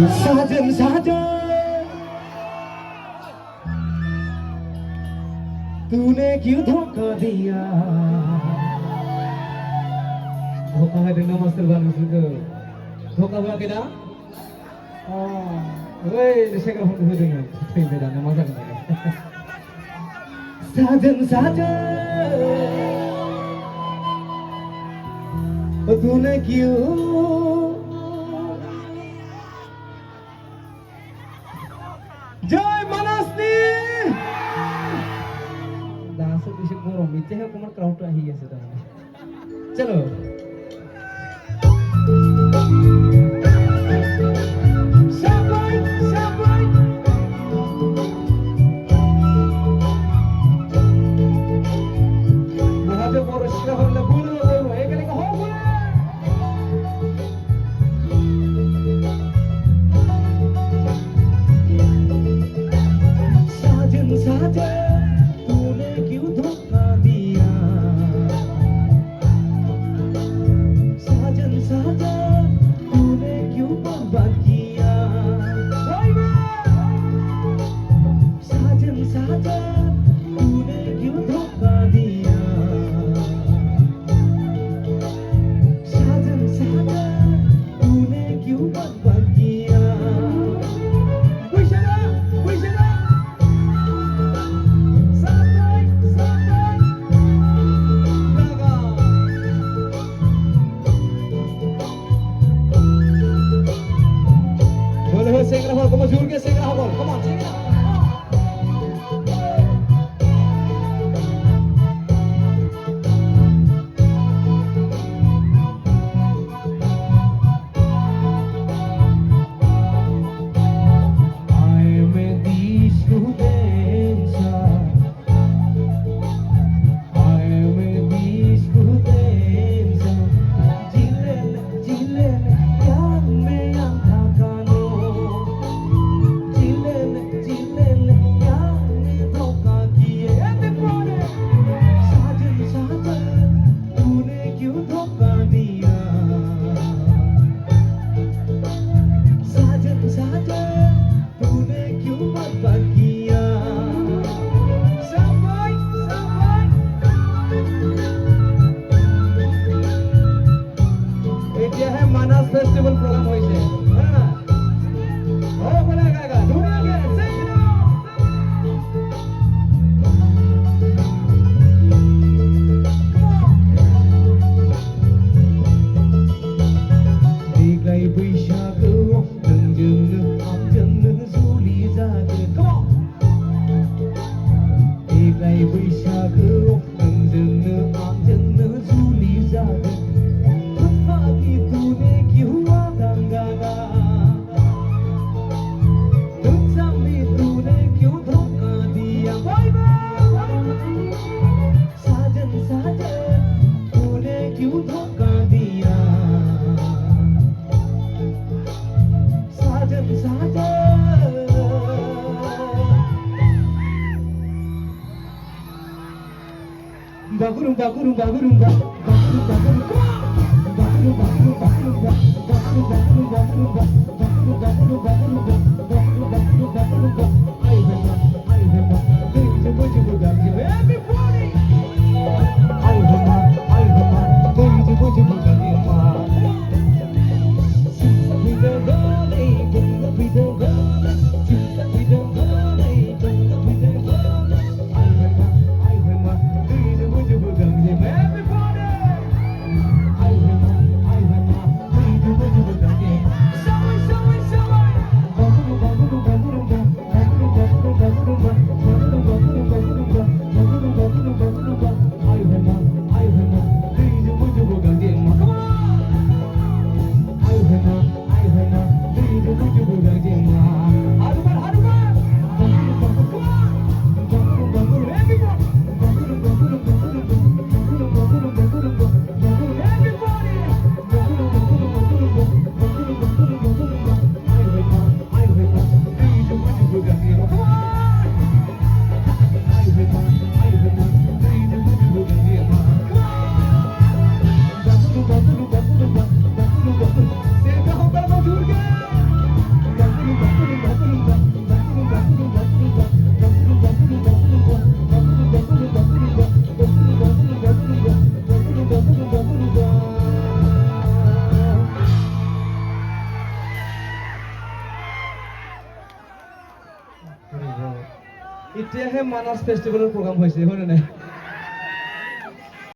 사전 사전 तूने क्यों धोखा दिया धोखा है देना मास्टर बालू सुको धोखा हुआ क्या वही शेखर हम हुए देंगे ठीक है ना मजा करेंगे साजन साजन तूने क्यों जय मनस्ती दांसो किसी को रोमिते है कुमार क्राउड ही है सदा चलो como juro que você grava agora. Come on, sing it out. Festival programme होई छे है ना ओ बोला गागा दुनिया के देग्लाय बैसागो नोंजोंनो आंजोंनो जुलि जादो देग्लाय बैसागो नोंजोंनो आंजोंनो जुलि जादो Bagurumba, bagurumba, bagurumba, bagurumba, Everybody! এতিয়াহে মানাছ ফেষ্টিভেলৰ প্ৰগ্ৰাম হৈছে হয় নে নাই